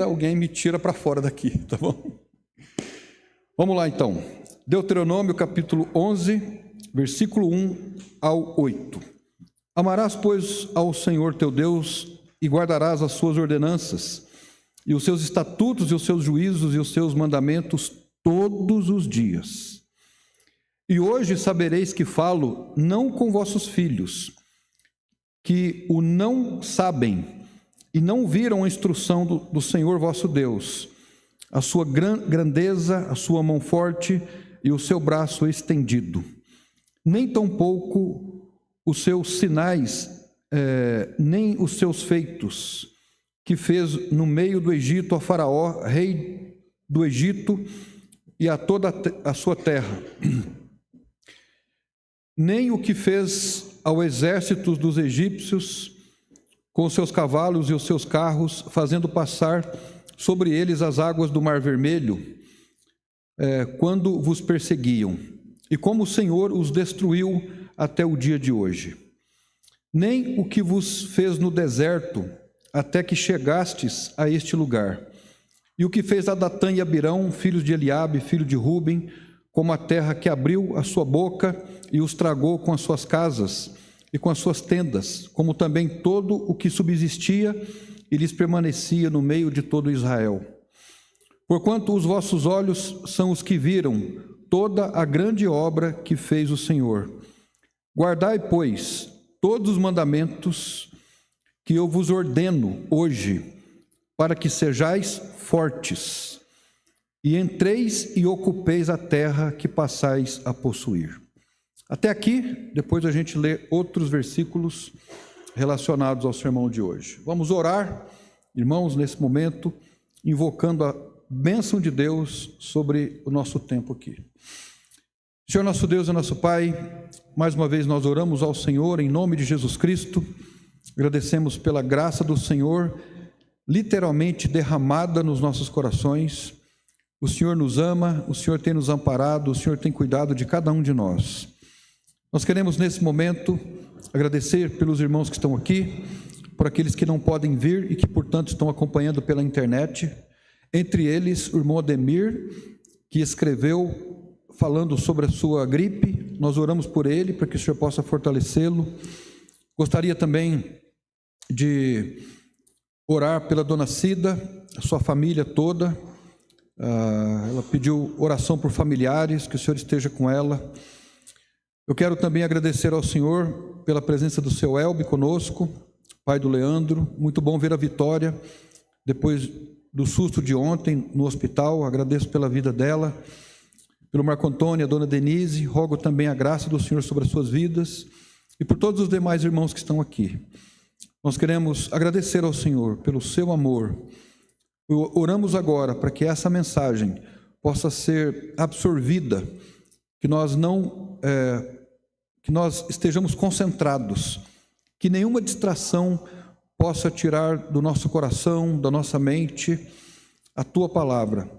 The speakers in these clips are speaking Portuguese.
alguém me tira para fora daqui, tá bom? Vamos lá então. Deuteronômio capítulo 11, versículo 1 ao 8. Amarás, pois, ao Senhor teu Deus e guardarás as suas ordenanças e os seus estatutos e os seus juízos e os seus mandamentos todos os dias. E hoje sabereis que falo não com vossos filhos, que o não sabem e não viram a instrução do Senhor vosso Deus, a sua grandeza, a sua mão forte e o seu braço estendido, nem tampouco os seus sinais, nem os seus feitos, que fez no meio do Egito a Faraó, rei do Egito, e a toda a sua terra, nem o que fez ao exército dos egípcios, com os seus cavalos e os seus carros, fazendo passar sobre eles as águas do Mar Vermelho, quando vos perseguiam, e como o Senhor os destruiu até o dia de hoje. Nem o que vos fez no deserto, até que chegastes a este lugar, e o que fez a Datã e Abirão, filhos de Eliabe, filho de Ruben, como a terra que abriu a sua boca e os tragou com as suas casas e com as suas tendas, como também todo o que subsistia e lhes permanecia no meio de todo Israel. Porquanto os vossos olhos são os que viram toda a grande obra que fez o Senhor. Guardai, pois, todos os mandamentos que eu vos ordeno hoje, para que sejais fortes, e entreis e ocupeis a terra que passais a possuir. Até aqui, depois a gente lê outros versículos relacionados ao sermão de hoje. Vamos orar, irmãos, nesse momento, invocando a bênção de Deus sobre o nosso tempo aqui. Senhor nosso Deus e nosso Pai, mais uma vez nós oramos ao Senhor em nome de Jesus Cristo, agradecemos pela graça do Senhor, literalmente derramada nos nossos corações. O Senhor nos ama, o Senhor tem nos amparado, o Senhor tem cuidado de cada um de nós. Nós queremos nesse momento agradecer pelos irmãos que estão aqui, por aqueles que não podem vir e que portanto estão acompanhando pela internet, entre eles o irmão Ademir, que escreveu falando sobre a sua gripe. Nós oramos por ele, para que o Senhor possa fortalecê-lo. Gostaria também de orar pela dona Cida, a sua família toda. Ela pediu oração por familiares, que o Senhor esteja com ela. Eu quero também agradecer ao Senhor pela presença do seu Elbe conosco, pai do Leandro. Muito bom ver a Vitória, depois do susto de ontem no hospital. Agradeço pela vida dela, pelo Marco Antônio, a dona Denise. Rogo também a graça do Senhor sobre as suas vidas e por todos os demais irmãos que estão aqui. Nós queremos agradecer ao Senhor pelo seu amor. Oramos agora para que essa mensagem possa ser absorvida, que nós estejamos concentrados, que nenhuma distração possa tirar do nosso coração, da nossa mente, a tua palavra.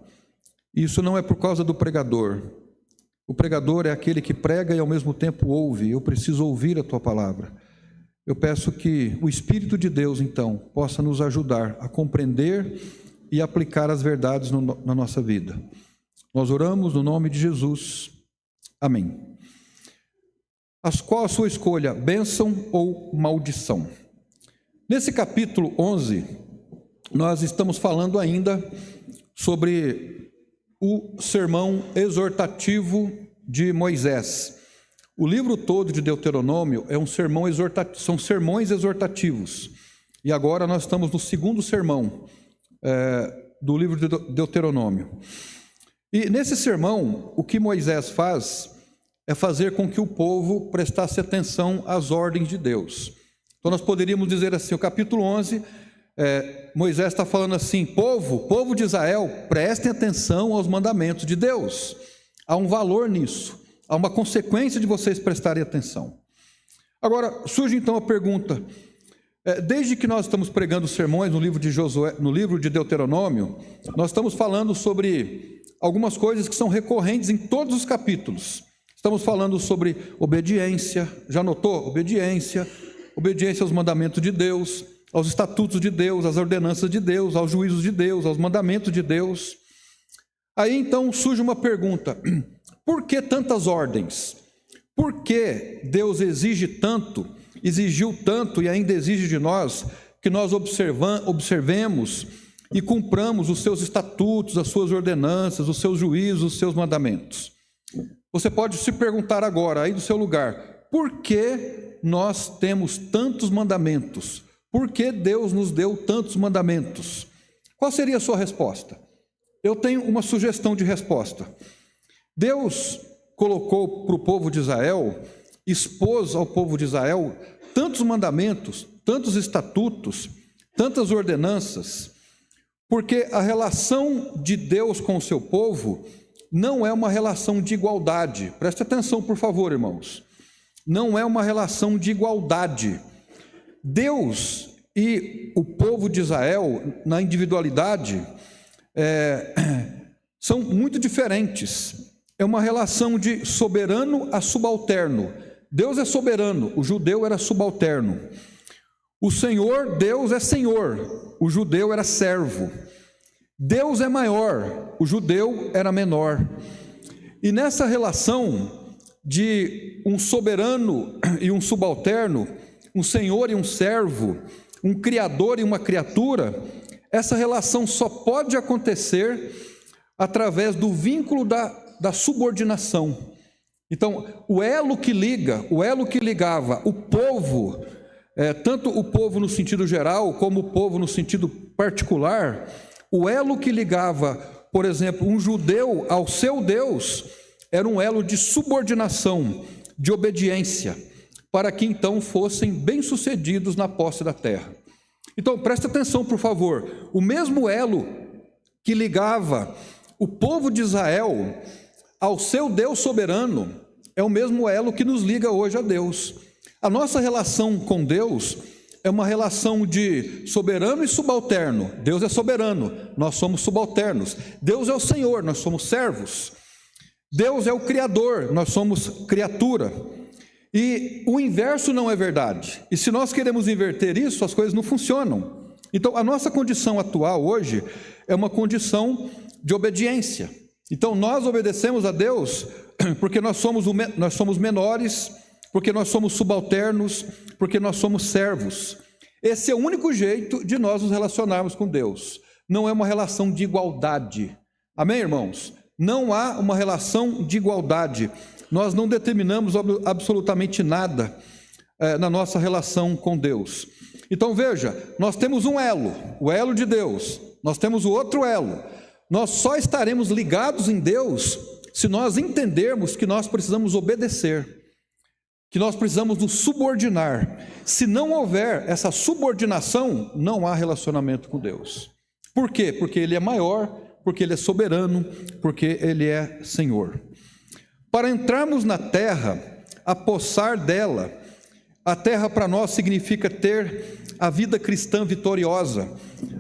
Isso não é por causa do pregador. O pregador é aquele que prega e ao mesmo tempo ouve. Eu preciso ouvir a tua palavra. Eu peço que o Espírito de Deus, então, possa nos ajudar a compreender e aplicar as verdades na nossa vida. Nós oramos no nome de Jesus. Amém. Qual a sua escolha, bênção ou maldição? Nesse capítulo 11, nós estamos falando ainda sobre o sermão exortativo de Moisés. O livro todo de Deuteronômio é um sermão são sermões exortativos. E agora nós estamos no segundo sermão do livro de Deuteronômio. E nesse sermão, o que Moisés faz é fazer com que o povo prestasse atenção às ordens de Deus. Então nós poderíamos dizer assim, o capítulo 11, Moisés está falando assim, povo de Israel, prestem atenção aos mandamentos de Deus. Há um valor nisso, há uma consequência de vocês prestarem atenção. Agora, surge então a pergunta, desde que nós estamos pregando sermões no livro de Josué, no livro de Deuteronômio, nós estamos falando sobre algumas coisas que são recorrentes em todos os capítulos. Estamos falando sobre obediência, já notou? Obediência aos mandamentos de Deus, aos estatutos de Deus, às ordenanças de Deus, aos juízos de Deus, aos mandamentos de Deus. Aí então surge uma pergunta: por que tantas ordens? Por que Deus exigiu tanto e ainda exige de nós que nós observemos e cumpramos os seus estatutos, as suas ordenanças, os seus juízos, os seus mandamentos? Você pode se perguntar agora, aí do seu lugar, por que nós temos tantos mandamentos? Por que Deus nos deu tantos mandamentos? Qual seria a sua resposta? Eu tenho uma sugestão de resposta. Deus colocou para o povo de Israel, expôs ao povo de Israel tantos mandamentos, tantos estatutos, tantas ordenanças, porque a relação de Deus com o seu povo não é uma relação de igualdade. Preste atenção, por favor, irmãos. Não é uma relação de igualdade. Deus e o povo de Israel, na individualidade, são muito diferentes. É uma relação de soberano a subalterno. Deus é soberano, o judeu era subalterno. O Senhor, Deus é Senhor, o judeu era servo. Deus é maior, o judeu era menor. E nessa relação de um soberano e um subalterno, um senhor e um servo, um criador e uma criatura, essa relação só pode acontecer através do vínculo da subordinação. Então, o elo que ligava o povo, tanto o povo no sentido geral, como o povo no sentido particular, o elo que ligava, por exemplo, um judeu ao seu Deus, era um elo de subordinação, de obediência, para que então fossem bem-sucedidos na posse da terra. Então, preste atenção, por favor, o mesmo elo que ligava o povo de Israel ao seu Deus soberano é o mesmo elo que nos liga hoje a Deus. A nossa relação com Deus é uma relação de soberano e subalterno. Deus é soberano, nós somos subalternos. Deus é o Senhor, nós somos servos. Deus é o Criador, nós somos criatura. E o inverso não é verdade. E se nós queremos inverter isso, as coisas não funcionam. Então, a nossa condição atual hoje é uma condição de obediência. Então, nós obedecemos a Deus porque nós somos menores, porque nós somos subalternos, porque nós somos servos. Esse é o único jeito de nós nos relacionarmos com Deus. Não é uma relação de igualdade. Amém, irmãos? Não há uma relação de igualdade. Nós não determinamos absolutamente nada na nossa relação com Deus. Então veja, nós temos um elo, o elo de Deus. Nós temos o outro elo. Nós só estaremos ligados em Deus se nós entendermos que nós precisamos obedecer, que nós precisamos nos subordinar. Se não houver essa subordinação, não há relacionamento com Deus. Por quê? Porque Ele é maior, porque Ele é soberano, porque Ele é Senhor. Para entrarmos na terra, apossar dela, a terra para nós significa ter a vida cristã vitoriosa.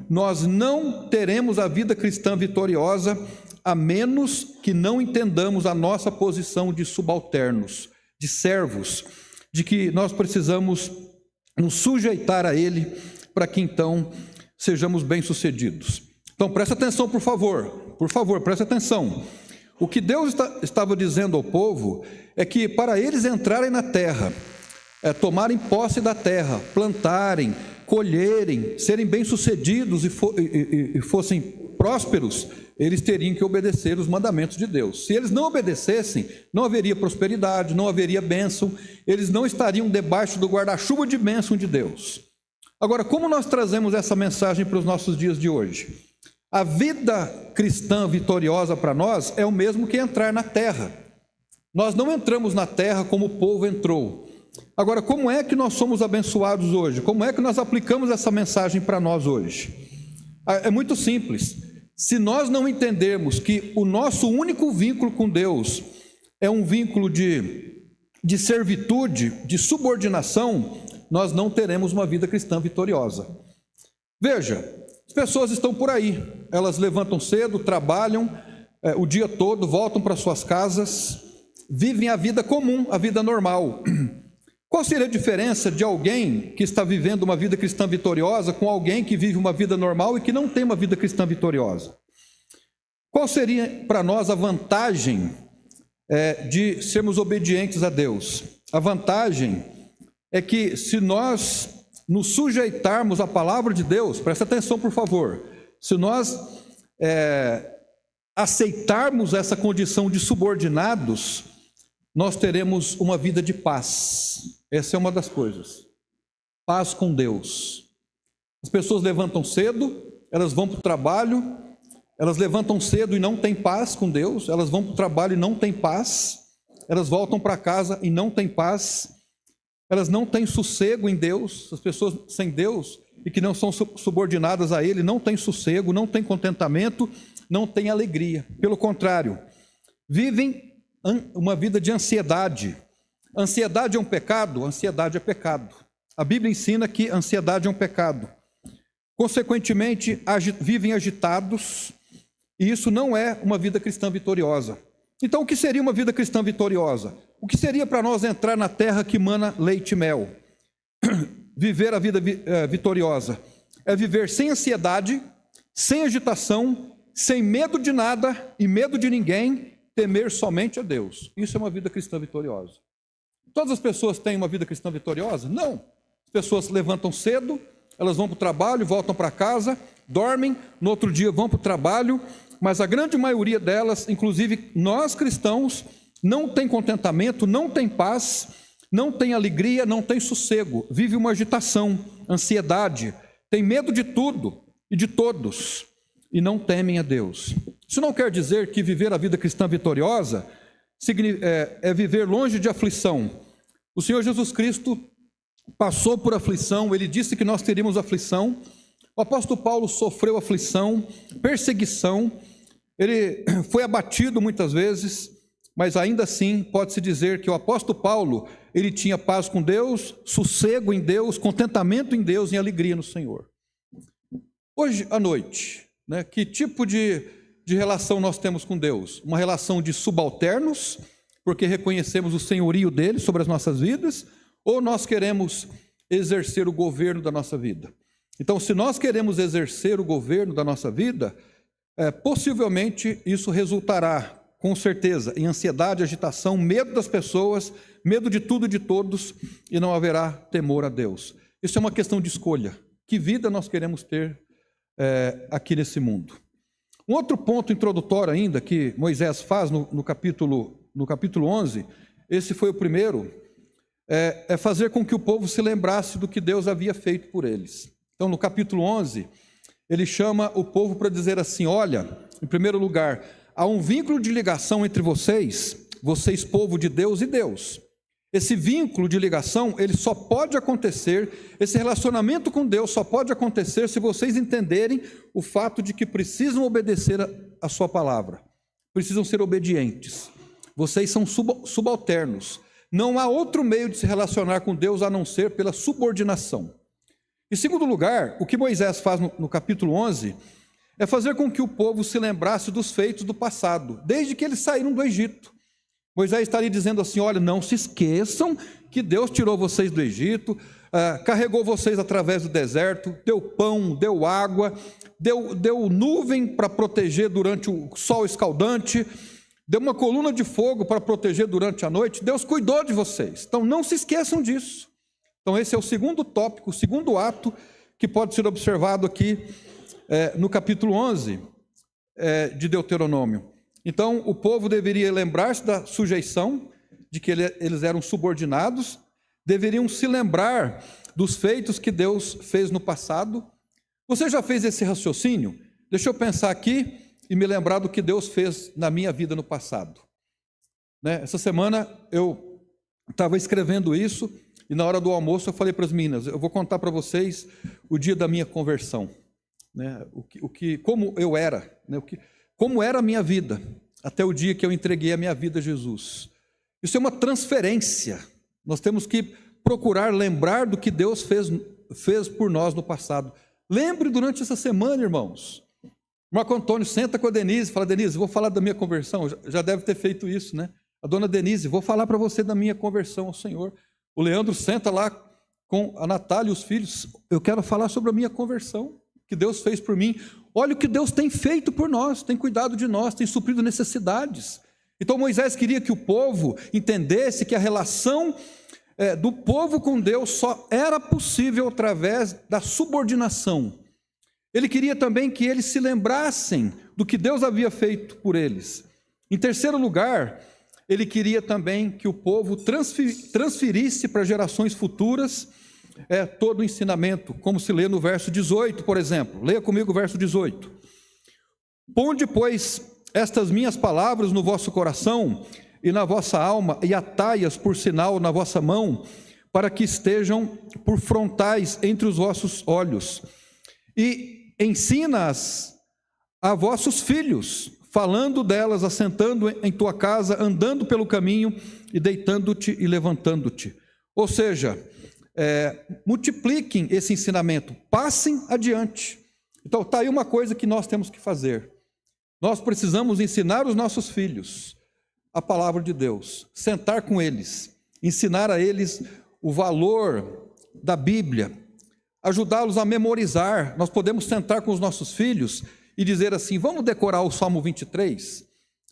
Nós não teremos a vida cristã vitoriosa a menos que não entendamos a nossa posição de subalternos, de servos, de que nós precisamos nos sujeitar a Ele para que então sejamos bem-sucedidos. Então presta atenção, por favor, presta atenção. O que Deus estava dizendo ao povo é que para eles entrarem na terra, tomarem posse da terra, plantarem, colherem, serem bem-sucedidos e fossem prósperos, eles teriam que obedecer os mandamentos de Deus. Se eles não obedecessem, não haveria prosperidade, não haveria bênção, eles não estariam debaixo do guarda-chuva de bênção de Deus. Agora, como nós trazemos essa mensagem para os nossos dias de hoje? A vida cristã vitoriosa para nós é o mesmo que entrar na terra. Nós não entramos na terra como o povo entrou. Agora, como é que nós somos abençoados hoje? Como é que nós aplicamos essa mensagem para nós hoje? É muito simples. Se nós não entendermos que o nosso único vínculo com Deus é um vínculo de servitude, de subordinação, nós não teremos uma vida cristã vitoriosa. Veja, as pessoas estão por aí, elas levantam cedo, trabalham o dia todo, voltam para suas casas, vivem a vida comum, a vida normal. Qual seria a diferença de alguém que está vivendo uma vida cristã vitoriosa com alguém que vive uma vida normal e que não tem uma vida cristã vitoriosa? Qual seria para nós a vantagem de sermos obedientes a Deus? A vantagem é que se nós nos sujeitarmos à palavra de Deus, presta atenção por favor, se nós aceitarmos essa condição de subordinados, nós teremos uma vida de paz. Essa é uma das coisas. Paz com Deus. As pessoas levantam cedo, elas vão para o trabalho, elas levantam cedo e não têm paz com Deus, elas vão para o trabalho e não têm paz, elas voltam para casa e não têm paz, elas não têm sossego em Deus. As pessoas sem Deus e que não são subordinadas a Ele não têm sossego, não têm contentamento, não têm alegria. Pelo contrário, vivem uma vida de ansiedade. Ansiedade é um pecado? Ansiedade é pecado. A Bíblia ensina que ansiedade é um pecado. Consequentemente, vivem agitados, e isso não é uma vida cristã vitoriosa. Então, o que seria uma vida cristã vitoriosa? O que seria para nós entrar na terra que mana leite e mel? Viver a vida vitoriosa é viver sem ansiedade, sem agitação, sem medo de nada e medo de ninguém, temer somente a Deus. Isso é uma vida cristã vitoriosa. Todas as pessoas têm uma vida cristã vitoriosa? Não. As pessoas levantam cedo, elas vão para o trabalho, voltam para casa, dormem, no outro dia vão para o trabalho, mas a grande maioria delas, inclusive nós cristãos, não tem contentamento, não tem paz, não tem alegria, não tem sossego, vive uma agitação, ansiedade, tem medo de tudo e de todos e não temem a Deus. Isso não quer dizer que viver a vida cristã vitoriosa é viver longe de aflição. O Senhor Jesus Cristo passou por aflição, Ele disse que nós teríamos aflição. O apóstolo Paulo sofreu aflição, perseguição, ele foi abatido muitas vezes, mas ainda assim pode-se dizer que o apóstolo Paulo, ele tinha paz com Deus, sossego em Deus, contentamento em Deus e alegria no Senhor. Hoje à noite, que tipo de relação nós temos com Deus? Uma relação de subalternos, porque reconhecemos o senhorio dele sobre as nossas vidas, ou nós queremos exercer o governo da nossa vida? Então, se nós queremos exercer o governo da nossa vida, possivelmente isso resultará, com certeza, em ansiedade, agitação, medo das pessoas, medo de tudo e de todos, e não haverá temor a Deus. Isso é uma questão de escolha. Que vida nós queremos ter aqui nesse mundo? Um outro ponto introdutório ainda que Moisés faz no capítulo 11, esse foi o primeiro, é fazer com que o povo se lembrasse do que Deus havia feito por eles. Então, no capítulo 11, ele chama o povo para dizer assim: olha, em primeiro lugar, há um vínculo de ligação entre vocês, povo de Deus e Deus. Esse vínculo de ligação, ele só pode acontecer, esse relacionamento com Deus só pode acontecer se vocês entenderem o fato de que precisam obedecer a sua palavra, precisam ser obedientes. Vocês são subalternos. Não há outro meio de se relacionar com Deus a não ser pela subordinação. Em segundo lugar, o que Moisés faz no capítulo 11 é fazer com que o povo se lembrasse dos feitos do passado, desde que eles saíram do Egito. Moisés estaria dizendo assim: olha, não se esqueçam que Deus tirou vocês do Egito, carregou vocês através do deserto, deu pão, deu água, deu nuvem para proteger durante o sol escaldante, deu uma coluna de fogo para proteger durante a noite. Deus cuidou de vocês, então não se esqueçam disso. Então esse é o segundo tópico, o segundo ato que pode ser observado aqui no capítulo 11 de Deuteronômio. Então o povo deveria lembrar-se da sujeição, de que eles eram subordinados, deveriam se lembrar dos feitos que Deus fez no passado. Você já fez esse raciocínio? Deixa eu pensar aqui e me lembrar do que Deus fez na minha vida no passado. Essa semana eu estava escrevendo isso, e na hora do almoço eu falei para as meninas: eu vou contar para vocês o dia da minha conversão, como eu era, como era a minha vida, até o dia que eu entreguei a minha vida a Jesus. Isso é uma transferência. Nós temos que procurar lembrar do que Deus fez por nós no passado. Lembre durante essa semana, irmãos. Marco Antônio senta com a Denise e fala: Denise, vou falar da minha conversão. Já deve ter feito isso, né? A dona Denise: vou falar para você da minha conversão ao Senhor. O Leandro senta lá com a Natália e os filhos. Eu quero falar sobre a minha conversão, que Deus fez por mim. Olha o que Deus tem feito por nós, tem cuidado de nós, tem suprido necessidades. Então Moisés queria que o povo entendesse que a relação do povo com Deus só era possível através da subordinação. Ele queria também que eles se lembrassem do que Deus havia feito por eles. Em terceiro lugar, ele queria também que o povo transferisse para gerações futuras todo o ensinamento, como se lê no verso 18, por exemplo. Leia comigo o verso 18. Ponde, pois, estas minhas palavras no vosso coração e na vossa alma, e atai-as por sinal na vossa mão, para que estejam por frontais entre os vossos olhos. E ensina-as a vossos filhos, falando delas, assentando em tua casa, andando pelo caminho, e deitando-te e levantando-te. Ou seja, multipliquem esse ensinamento, passem adiante. Então, está aí uma coisa que nós temos que fazer. Nós precisamos ensinar os nossos filhos a palavra de Deus, sentar com eles, ensinar a eles o valor da Bíblia, ajudá-los a memorizar. Nós podemos sentar com os nossos filhos e dizer assim: vamos decorar o Salmo 23,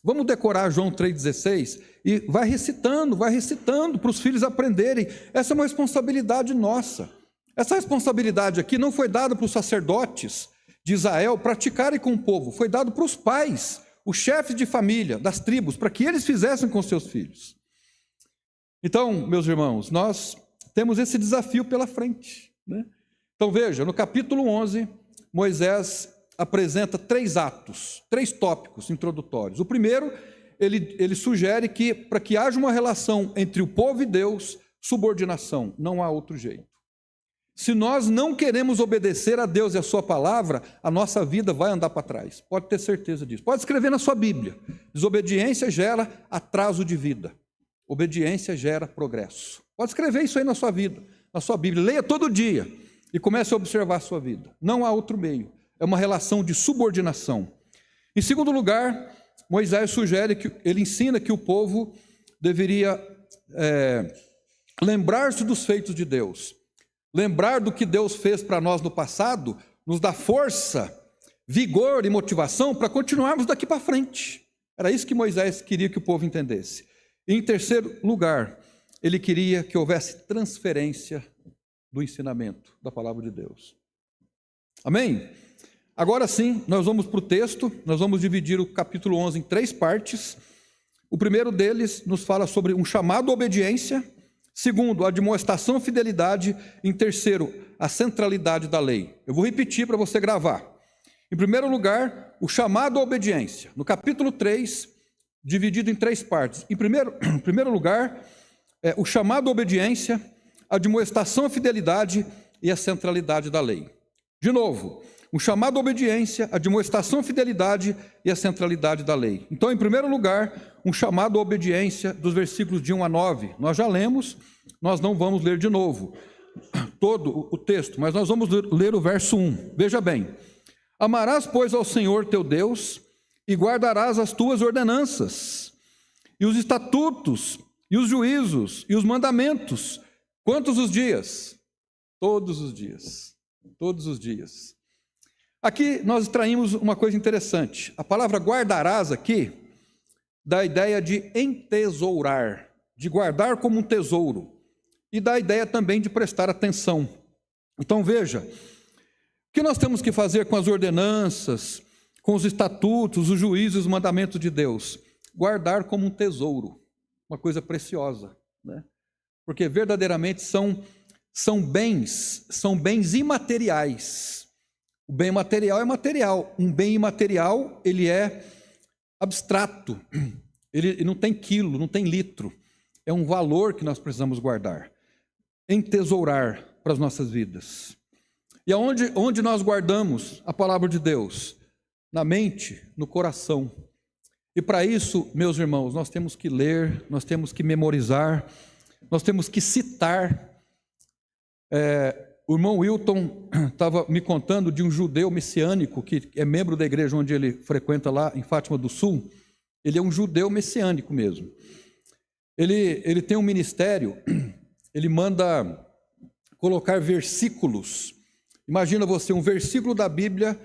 vamos decorar João 3,16, e vai recitando para os filhos aprenderem. Essa é uma responsabilidade nossa. Essa responsabilidade aqui não foi dada para os sacerdotes de Israel praticarem com o povo, foi dado para os pais, os chefes de família, das tribos, para que eles fizessem com seus filhos. Então, meus irmãos, nós temos esse desafio pela frente, né? Então veja, no capítulo 11, Moisés apresenta 3 atos, 3 tópicos introdutórios. O primeiro, ele sugere que, para que haja uma relação entre o povo e Deus, subordinação, não há outro jeito. Se nós não queremos obedecer a Deus e a sua palavra, a nossa vida vai andar para trás. Pode ter certeza disso. Pode escrever na sua Bíblia: desobediência gera atraso de vida, obediência gera progresso. Pode escrever isso aí na sua vida, na sua Bíblia. Leia todo dia e comece a observar a sua vida. Não há outro meio. É uma relação de subordinação. Em segundo lugar, Moisés ele ensina que o povo deveria lembrar-se dos feitos de Deus. Lembrar do que Deus fez para nós no passado nos dá força, vigor e motivação para continuarmos daqui para frente. Era isso que Moisés queria que o povo entendesse. E em terceiro lugar, ele queria que houvesse transferência do ensinamento da palavra de Deus. Amém? Agora sim, nós vamos para o texto. Nós vamos dividir o capítulo 11 em 3 partes. O primeiro deles nos fala sobre um chamado à obediência. Segundo, a admoestação à fidelidade. Em terceiro, a centralidade da lei. Eu vou repetir para você gravar. Em primeiro lugar, o chamado à obediência. No capítulo 3, dividido em 3 partes. Em primeiro lugar, o chamado à obediência, a admoestação à fidelidade e a centralidade da lei. De novo, o chamado à obediência, a admoestação à fidelidade e a centralidade da lei. Então, em primeiro lugar, um chamado à obediência dos versículos de 1 a 9. Nós já lemos, nós não vamos ler de novo todo o texto, mas nós vamos ler o verso 1. Veja bem: amarás, pois, ao Senhor teu Deus e guardarás as tuas ordenanças, e os estatutos, e os juízos, e os mandamentos. Quantos os dias? Todos os dias. Todos os dias. Aqui nós extraímos uma coisa interessante. A palavra guardarás aqui dá a ideia de entesourar, de guardar como um tesouro, e dá a ideia também de prestar atenção. Então veja, o que nós temos que fazer com as ordenanças, com os estatutos, os juízos e os mandamentos de Deus? Guardar como um tesouro, uma coisa preciosa, né? Porque verdadeiramente são bens imateriais. O bem material é material. Um bem imaterial, ele é abstrato. Ele não tem quilo, não tem litro. É um valor que nós precisamos guardar, entesourar para as nossas vidas. E onde nós guardamos a palavra de Deus? Na mente, no coração. E para isso, meus irmãos, nós temos que ler, nós temos que memorizar, nós temos que citar. O irmão Wilton estava me contando de um judeu messiânico que é membro da igreja onde ele frequenta lá em Fátima do Sul. Ele é um judeu messiânico mesmo. Ele tem um ministério, ele manda colocar versículos. Imagina você, um versículo da Bíblia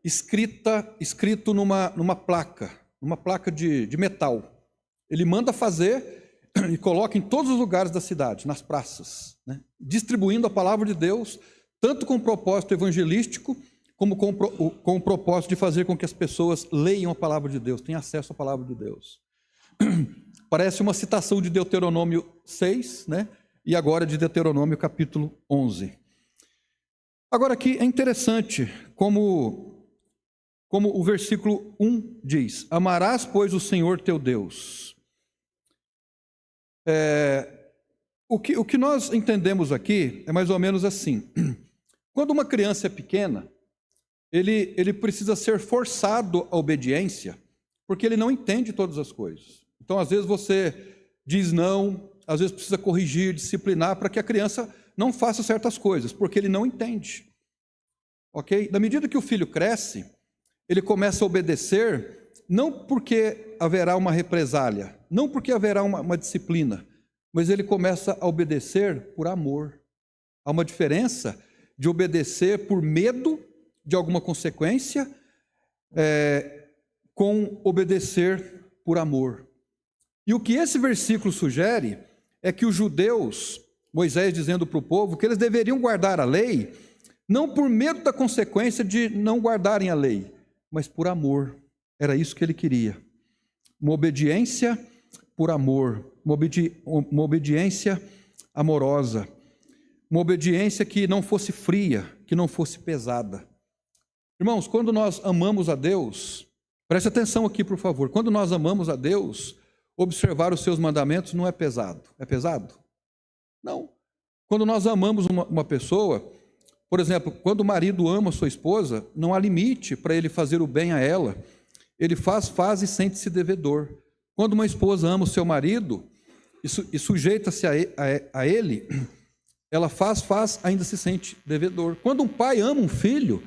escrito numa placa de metal. Ele manda fazer e coloca em todos os lugares da cidade, nas praças, né? Distribuindo a palavra de Deus, tanto com propósito evangelístico, como com o propósito de fazer com que as pessoas leiam a palavra de Deus, tenham acesso à palavra de Deus. Parece uma citação de Deuteronômio 6, né? E agora de Deuteronômio capítulo 11. Agora aqui é interessante como o versículo 1 diz: amarás, pois, o Senhor teu Deus. O que nós entendemos aqui é mais ou menos assim. Quando uma criança é pequena, ele precisa ser forçado à obediência, porque ele não entende todas as coisas. Então, às vezes você diz não, às vezes precisa corrigir, disciplinar, para que a criança não faça certas coisas, porque ele não entende. Ok? Na medida que o filho cresce, ele começa a obedecer, não porque haverá uma represália, não porque haverá uma disciplina, mas ele começa a obedecer por amor. Há uma diferença de obedecer por medo de alguma consequência, com obedecer por amor. E o que esse versículo sugere é que os judeus, Moisés dizendo para o povo que eles deveriam guardar a lei, não por medo da consequência de não guardarem a lei, mas por amor. Era isso que ele queria. Uma obediência por amor, uma obediência amorosa, uma obediência que não fosse fria, que não fosse pesada. Irmãos, quando nós amamos a Deus, preste atenção aqui, por favor, quando nós amamos a Deus, observar os seus mandamentos não é pesado. É pesado? Não. Quando nós amamos uma pessoa, por exemplo, quando o marido ama a sua esposa, não há limite para ele fazer o bem a ela. Ele faz e sente-se devedor. Quando uma esposa ama o seu marido e sujeita-se a ele, ela faz, ainda se sente devedor. Quando um pai ama um filho,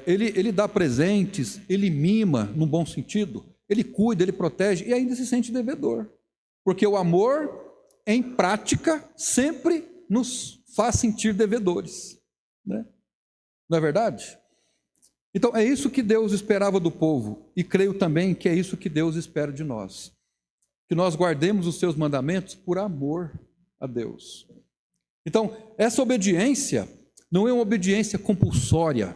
ele dá presentes, ele mima, num bom sentido, ele cuida, ele protege e ainda se sente devedor. Porque o amor, em prática, sempre nos faz sentir devedores, né? Não é verdade? Então, é isso que Deus esperava do povo, e creio também que é isso que Deus espera de nós. Que nós guardemos os seus mandamentos por amor a Deus. Então, essa obediência não é uma obediência compulsória,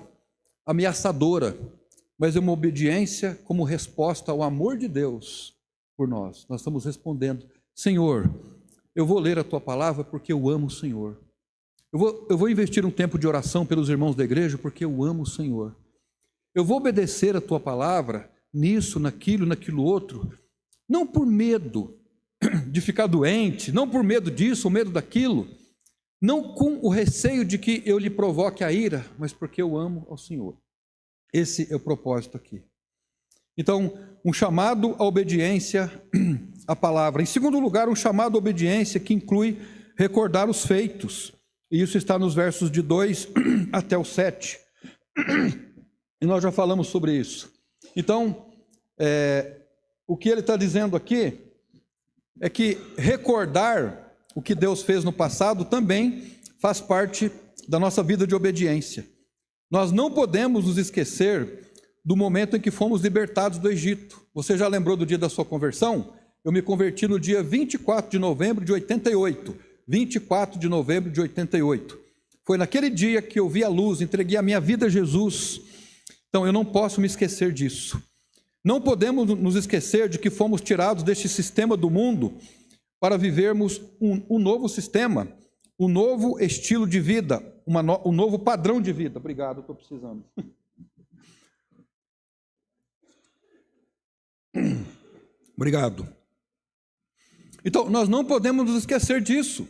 ameaçadora, mas é uma obediência como resposta ao amor de Deus por nós. Nós estamos respondendo: Senhor, eu vou ler a Tua palavra porque eu amo o Senhor. Eu vou investir um tempo de oração pelos irmãos da igreja porque eu amo o Senhor. Eu vou obedecer a Tua palavra nisso, naquilo outro, não por medo de ficar doente, não por medo disso ou medo daquilo, não com o receio de que eu lhe provoque a ira, mas porque eu amo ao Senhor. Esse é o propósito aqui. Então, um chamado à obediência à palavra. Em segundo lugar, um chamado à obediência que inclui recordar os feitos. E isso está nos versos de 2 até o 7. E nós já falamos sobre isso. Então, o que ele está dizendo aqui é que recordar o que Deus fez no passado também faz parte da nossa vida de obediência. Nós não podemos nos esquecer do momento em que fomos libertados do Egito. Você já lembrou do dia da sua conversão? Eu me converti no dia 24 de novembro de 88. 24 de novembro de 88. Foi naquele dia que eu vi a luz, entreguei a minha vida a Jesus. Então eu não posso me esquecer disso. Não podemos nos esquecer de que fomos tirados deste sistema do mundo para vivermos um novo sistema, um novo estilo de vida, um novo padrão de vida. Obrigado, estou precisando. Obrigado. Então, nós não podemos nos esquecer disso.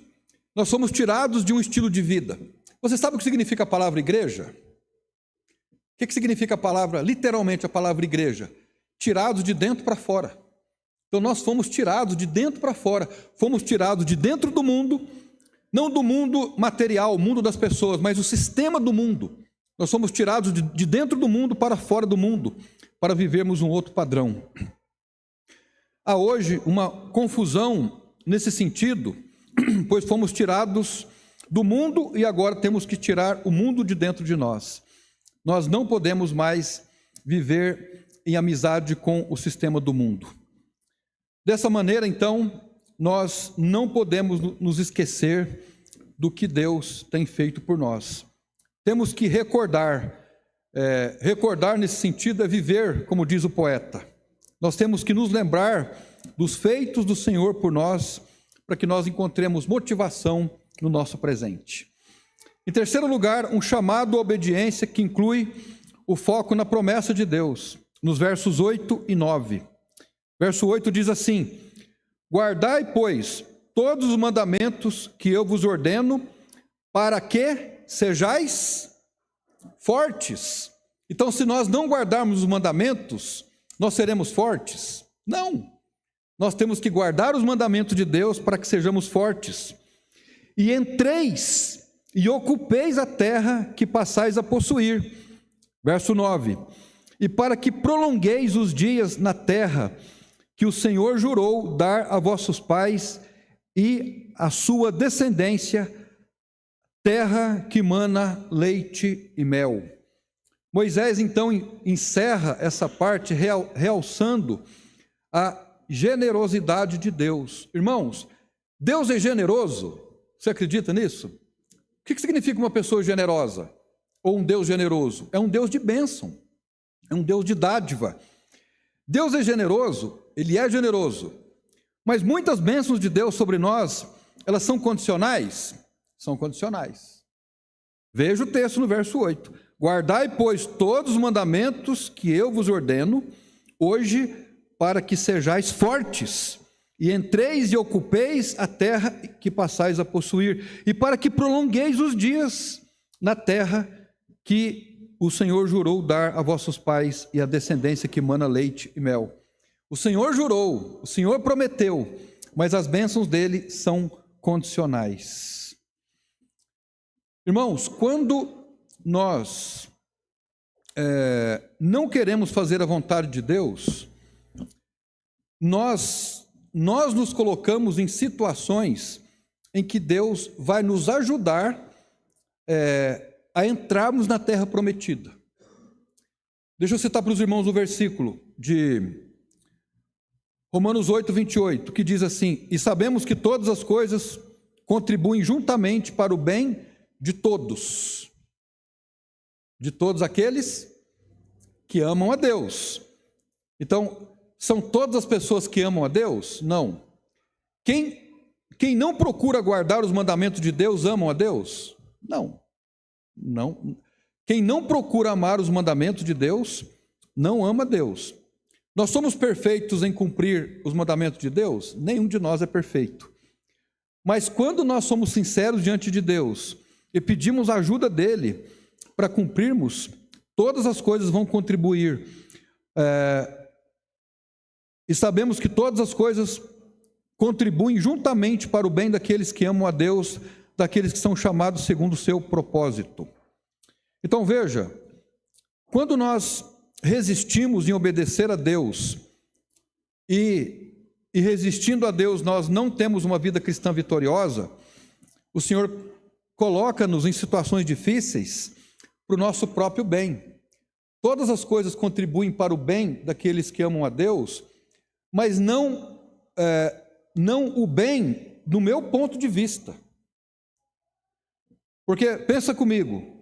Nós somos tirados de um estilo de vida. Você sabe o que significa a palavra igreja? O que significa a palavra, literalmente a palavra igreja? Tirados de dentro para fora. Então nós fomos tirados de dentro para fora. Fomos tirados de dentro do mundo, não do mundo material, o mundo das pessoas, mas o sistema do mundo. Nós somos tirados de dentro do mundo para fora do mundo, para vivermos um outro padrão. Há hoje uma confusão nesse sentido, pois fomos tirados do mundo e agora temos que tirar o mundo de dentro de nós. Nós não podemos mais viver em amizade com o sistema do mundo. Dessa maneira, então, nós não podemos nos esquecer do que Deus tem feito por nós. Temos que recordar. Recordar nesse sentido é viver, como diz o poeta. Nós temos que nos lembrar dos feitos do Senhor por nós, para que nós encontremos motivação no nosso presente. Em terceiro lugar, um chamado à obediência que inclui o foco na promessa de Deus, nos versos 8 e 9. Verso 8 diz assim: guardai, pois, todos os mandamentos que eu vos ordeno, para que sejais fortes. Então, se nós não guardarmos os mandamentos, nós seremos fortes? Não. Nós temos que guardar os mandamentos de Deus para que sejamos fortes. E entreis e ocupeis a terra que passais a possuir. Verso 9. E para que prolongueis os dias na terra que o Senhor jurou dar a vossos pais e a sua descendência, terra que mana leite e mel. Moisés, então, encerra essa parte realçando a generosidade de Deus. Irmãos, Deus é generoso. Você acredita nisso? O que significa uma pessoa generosa? Ou um Deus generoso? É um Deus de bênção. É um Deus de dádiva. Deus é generoso, Ele é generoso. Mas muitas bênçãos de Deus sobre nós, elas são condicionais? São condicionais. Veja o texto no verso 8. Guardai, pois, todos os mandamentos que eu vos ordeno, hoje, para que sejais fortes, e entreis e ocupeis a terra que passais a possuir, e para que prolongueis os dias na terra que o Senhor jurou dar a vossos pais e a descendência que mana leite e mel. O Senhor jurou, o Senhor prometeu, mas as bênçãos dele são condicionais. Irmãos, quando nós não queremos fazer a vontade de Deus, nós nos colocamos em situações em que Deus vai nos ajudar a entrarmos na terra prometida. Deixa eu citar para os irmãos o versículo de Romanos 8, 28, que diz assim: e sabemos que todas as coisas contribuem juntamente para o bem de todos aqueles que amam a Deus. Então, são todas as pessoas que amam a Deus? Não. Quem não procura guardar os mandamentos de Deus, amam a Deus? Não. Quem não procura amar os mandamentos de Deus, não ama a Deus. Nós somos perfeitos em cumprir os mandamentos de Deus? Nenhum de nós é perfeito. Mas quando nós somos sinceros diante de Deus e pedimos a ajuda dEle para cumprirmos, todas as coisas vão contribuir. E sabemos que todas as coisas contribuem juntamente para o bem daqueles que amam a Deus, daqueles que são chamados segundo o seu propósito. Então veja, quando nós resistimos em obedecer a Deus e resistindo a Deus nós não temos uma vida cristã vitoriosa, o Senhor coloca-nos em situações difíceis para o nosso próprio bem. Todas as coisas contribuem para o bem daqueles que amam a Deus, mas não o bem do meu ponto de vista. Porque, pensa comigo,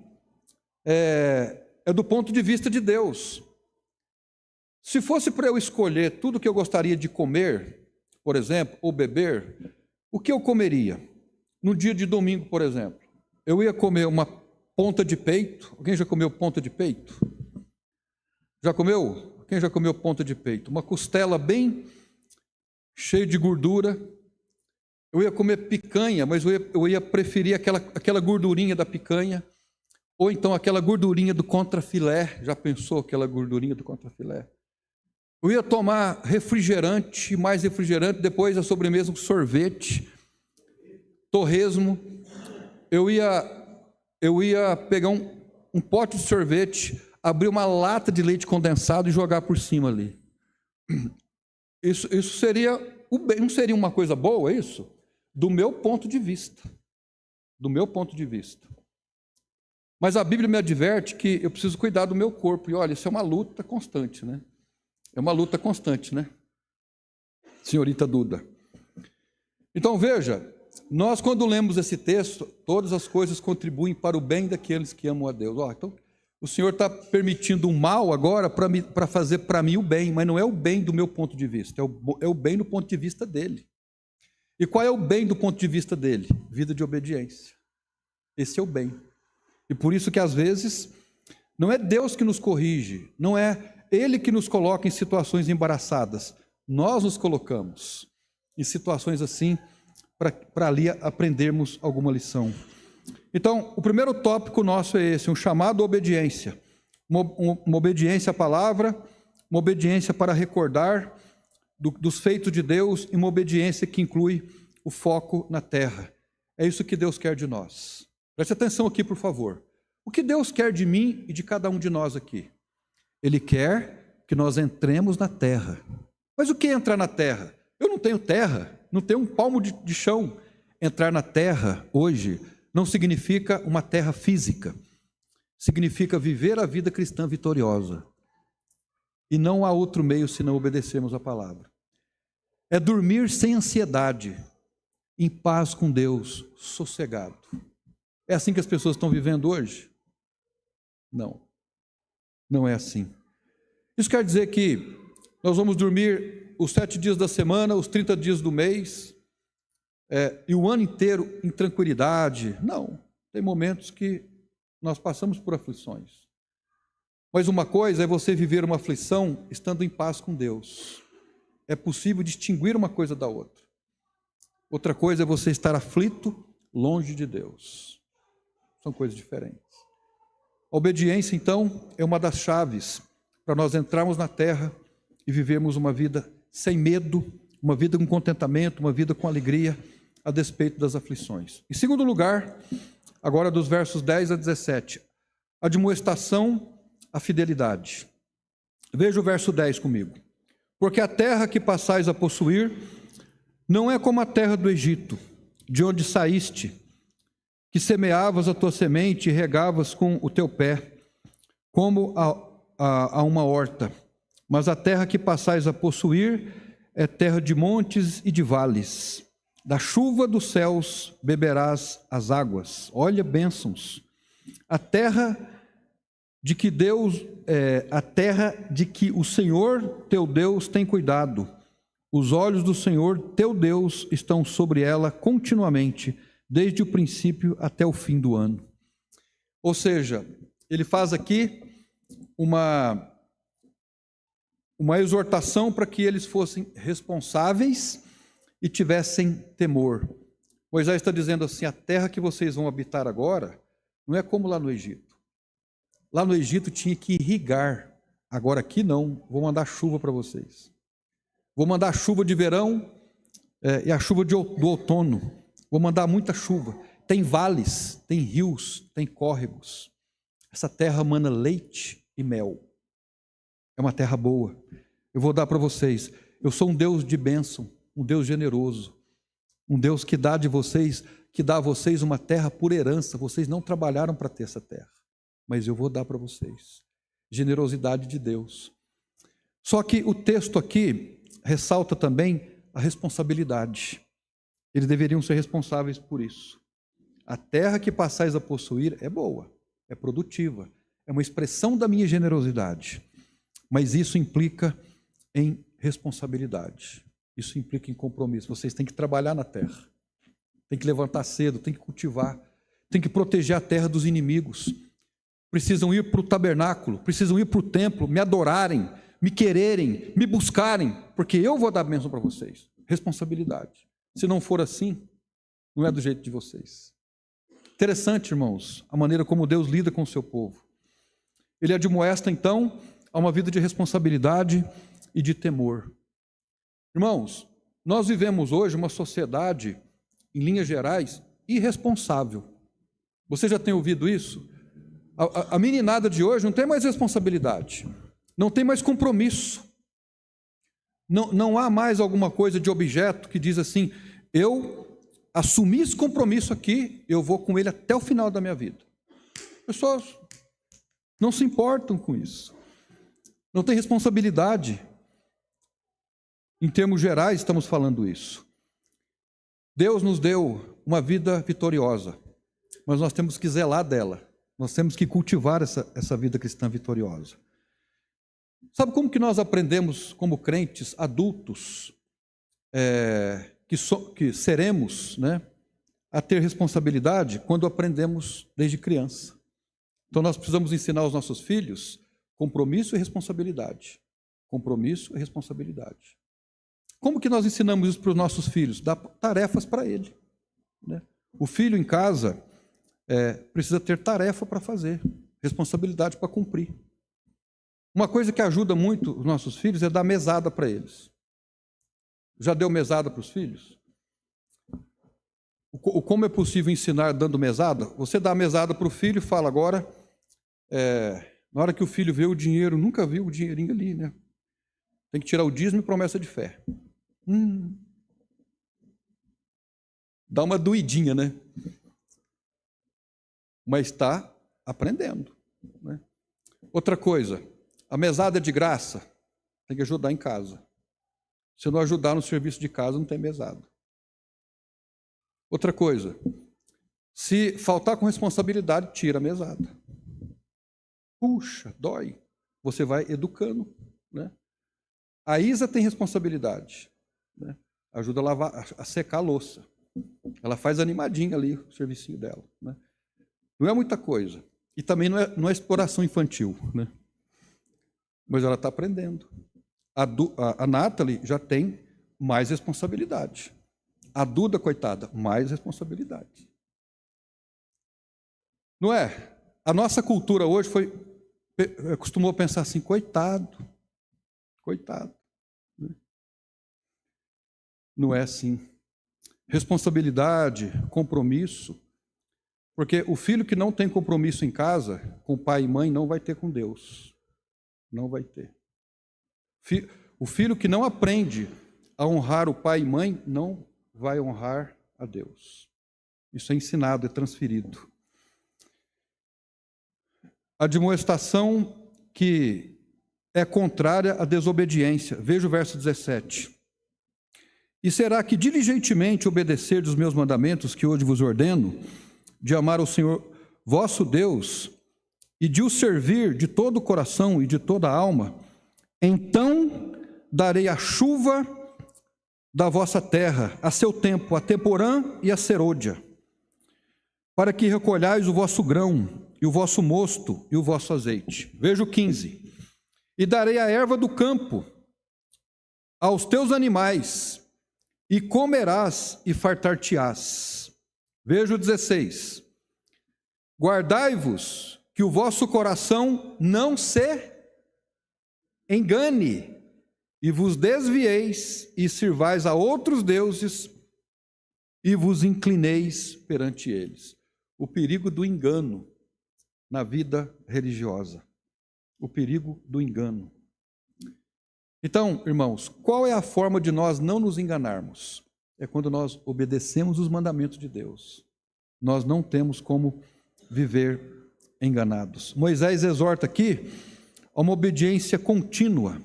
é do ponto de vista de Deus. Se fosse para eu escolher tudo que eu gostaria de comer, por exemplo, ou beber, o que eu comeria? No dia de domingo, por exemplo, eu ia comer uma ponta de peito. Alguém já comeu ponta de peito? Já comeu? Quem já comeu ponta de peito? Uma costela bem cheia de gordura. Eu ia comer picanha, mas eu ia preferir aquela gordurinha da picanha, ou então aquela gordurinha do contrafilé. Já pensou aquela gordurinha do contrafilé? Eu ia tomar refrigerante, mais refrigerante, depois a sobremesa um sorvete, torresmo. Eu ia pegar um pote de sorvete, abrir uma lata de leite condensado e jogar por cima ali. Isso seria o bem, não seria uma coisa boa isso? do meu ponto de vista. Do meu ponto de vista. Mas a Bíblia me adverte que eu preciso cuidar do meu corpo. E olha, isso é uma luta constante, né? É uma luta constante, né? Senhorita Duda. Então veja, nós quando lemos esse texto, todas as coisas contribuem para o bem daqueles que amam a Deus. Então, o Senhor está permitindo um mal agora para fazer para mim o bem, mas não é o bem do meu ponto de vista, é o bem do ponto de vista dele. E qual é o bem do ponto de vista dele? Vida de obediência. Esse é o bem. E por isso que às vezes não é Deus que nos corrige, não é Ele que nos coloca em situações embaraçadas. Nós nos colocamos em situações assim para ali aprendermos alguma lição. Então, o primeiro tópico nosso é esse, um chamado à obediência. Uma obediência à palavra, uma obediência para recordar dos feitos de Deus e uma obediência que inclui o foco na terra. É isso que Deus quer de nós. Preste atenção aqui, por favor. O que Deus quer de mim e de cada um de nós aqui? Ele quer que nós entremos na terra. Mas o que é entrar na terra? Eu não tenho terra, não tenho um palmo de chão. Entrar na terra hoje não significa uma terra física. Significa viver a vida cristã vitoriosa. E não há outro meio se não obedecermos a palavra. É dormir sem ansiedade, em paz com Deus, sossegado. É assim que as pessoas estão vivendo hoje? Não. Não é assim. Isso quer dizer que nós vamos dormir os 7 dias da semana, os 30 dias do mês, e o ano inteiro em tranquilidade. Não. Tem momentos que nós passamos por aflições. Mas uma coisa é você viver uma aflição estando em paz com Deus. É possível distinguir uma coisa da outra. Outra coisa é você estar aflito longe de Deus. São coisas diferentes. A obediência, então, é uma das chaves para nós entrarmos na terra e vivermos uma vida sem medo, uma vida com contentamento, uma vida com alegria, a despeito das aflições. Em segundo lugar, agora dos versos 10 a 17, a admoestação à fidelidade. Veja o verso 10 comigo. Porque a terra que passais a possuir não é como a terra do Egito, de onde saíste, que semeavas a tua semente e regavas com o teu pé, como a uma horta. Mas a terra que passais a possuir é terra de montes e de vales. Da chuva dos céus beberás as águas. Olha, bênçãos. A terra de que o Senhor teu Deus tem cuidado. Os olhos do Senhor teu Deus estão sobre ela continuamente, desde o princípio até o fim do ano. Ou seja, ele faz aqui uma exortação para que eles fossem responsáveis e tivessem temor. Moisés está dizendo assim, a terra que vocês vão habitar agora, não é como lá no Egito. Lá no Egito tinha que irrigar, agora aqui não, vou mandar chuva para vocês. Vou mandar chuva de verão e a chuva do outono. Vou mandar muita chuva. Tem vales, tem rios, tem córregos. Essa terra mana leite e mel. É uma terra boa. Eu vou dar para vocês. Eu sou um Deus de bênção, um Deus generoso, um Deus que dá a vocês uma terra por herança. Vocês não trabalharam para ter essa terra, mas eu vou dar para vocês. Generosidade de Deus. Só que o texto aqui ressalta também a responsabilidade. Eles deveriam ser responsáveis por isso. A terra que passais a possuir é boa, é produtiva, é uma expressão da minha generosidade, mas isso implica em responsabilidade, isso implica em compromisso. Vocês têm que trabalhar na terra, têm que levantar cedo, têm que cultivar, têm que proteger a terra dos inimigos, precisam ir para o tabernáculo, precisam ir para o templo, me adorarem, me quererem, me buscarem, porque eu vou dar bênção para vocês. Responsabilidade. Se não for assim, não é do jeito de vocês. Interessante, irmãos, a maneira como Deus lida com o seu povo. Ele admoesta, então, a uma vida de responsabilidade e de temor. Irmãos, nós vivemos hoje uma sociedade, em linhas gerais, irresponsável. Você já tem ouvido isso? A meninada de hoje não tem mais responsabilidade, não tem mais compromisso. Não há mais alguma coisa de objeto que diz assim, eu assumir esse compromisso aqui, eu vou com ele até o final da minha vida. Pessoas não se importam com isso. Não tem responsabilidade. Em termos gerais, estamos falando isso. Deus nos deu uma vida vitoriosa, mas nós temos que zelar dela. Nós temos que cultivar essa vida cristã vitoriosa. Sabe como que nós aprendemos como crentes adultos, que seremos, né, a ter responsabilidade? Quando aprendemos desde criança. Então nós precisamos ensinar aos nossos filhos compromisso e responsabilidade. Compromisso e responsabilidade. Como que nós ensinamos isso para os nossos filhos? Dá tarefas para ele, né? O filho em casa precisa ter tarefa para fazer, responsabilidade para cumprir. Uma coisa que ajuda muito os nossos filhos é dar mesada para eles. Já deu mesada para os filhos? Como é possível ensinar dando mesada? Você dá a mesada para o filho e fala agora, na hora que o filho vê o dinheiro, nunca viu o dinheirinho ali, né? Tem que tirar o dízimo e promessa de fé. Dá uma doidinha, né? Mas está aprendendo, né? Outra coisa, a mesada é de graça, tem que ajudar em casa. Se não ajudar no serviço de casa, não tem mesada. Outra coisa, se faltar com responsabilidade, tira a mesada. Puxa, dói. Você vai educando, né? A Isa tem responsabilidade, né? Ajuda a lavar, a secar a louça. Ela faz animadinha ali o servicinho dela, né? Não é muita coisa. E também não é exploração infantil, né? Mas ela está aprendendo. A Nathalie já tem mais responsabilidade. A Duda, coitada, mais responsabilidade. Não é? A nossa cultura hoje costumou pensar assim, coitado. Né? Não é assim. Responsabilidade, compromisso. Porque o filho que não tem compromisso em casa, com pai e mãe, não vai ter com Deus. Não vai ter. O filho que não aprende a honrar o pai e mãe, não vai honrar a Deus. Isso é ensinado, é transferido. A admoestação que é contrária à desobediência. Veja o verso 17. E será que diligentemente obedecerdes os meus mandamentos, que hoje vos ordeno, de amar o Senhor vosso Deus, e de o servir de todo o coração e de toda a alma, então darei a chuva da vossa terra, a seu tempo, a temporã e a serôdia, para que recolhais o vosso grão, e o vosso mosto, e o vosso azeite. Veja o 15. E darei a erva do campo aos teus animais, e comerás e fartar-te-ás. Veja o 16. Guardai-vos que o vosso coração não se engane, e vos desvieis e sirvais a outros deuses e vos inclineis perante eles. O perigo do engano na vida religiosa. O perigo do engano. Então, irmãos, qual é a forma de nós não nos enganarmos? É quando nós obedecemos os mandamentos de Deus. Nós não temos como viver enganados. Moisés exorta aqui a uma obediência contínua.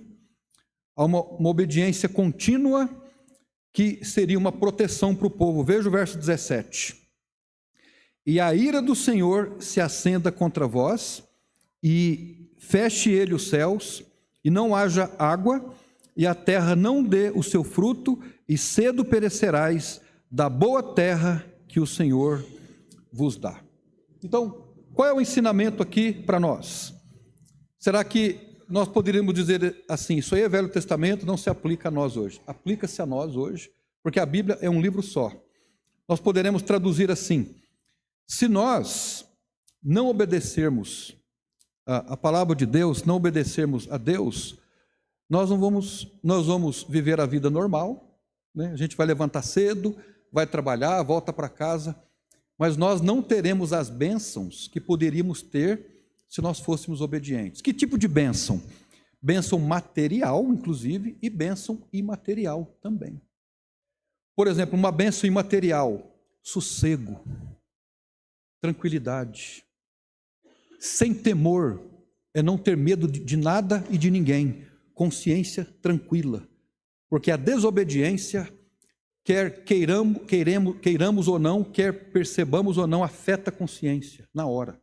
A uma obediência contínua que seria uma proteção para o povo. Veja o verso 17. E a ira do Senhor se acenda contra vós, e feche ele os céus, e não haja água, e a terra não dê o seu fruto, e cedo perecerás da boa terra que o Senhor vos dá. Então, qual é o ensinamento aqui para nós? Será que nós poderíamos dizer assim, isso aí é Velho Testamento, não se aplica a nós hoje. Aplica-se a nós hoje, porque a Bíblia é um livro só. Nós poderemos traduzir assim, se nós não obedecermos a palavra de Deus, não obedecermos a Deus, nós vamos viver a vida normal, né? A gente vai levantar cedo, vai trabalhar, volta para casa, mas nós não teremos as bênçãos que poderíamos ter se nós fôssemos obedientes. Que tipo de bênção? Bênção material, inclusive, e bênção imaterial também. Por exemplo, uma bênção imaterial. sossego, tranquilidade. Sem temor é não ter medo de nada e de ninguém. Consciência tranquila. Porque a desobediência, quer queiramos ou não, quer percebamos ou não, afeta a consciência na hora.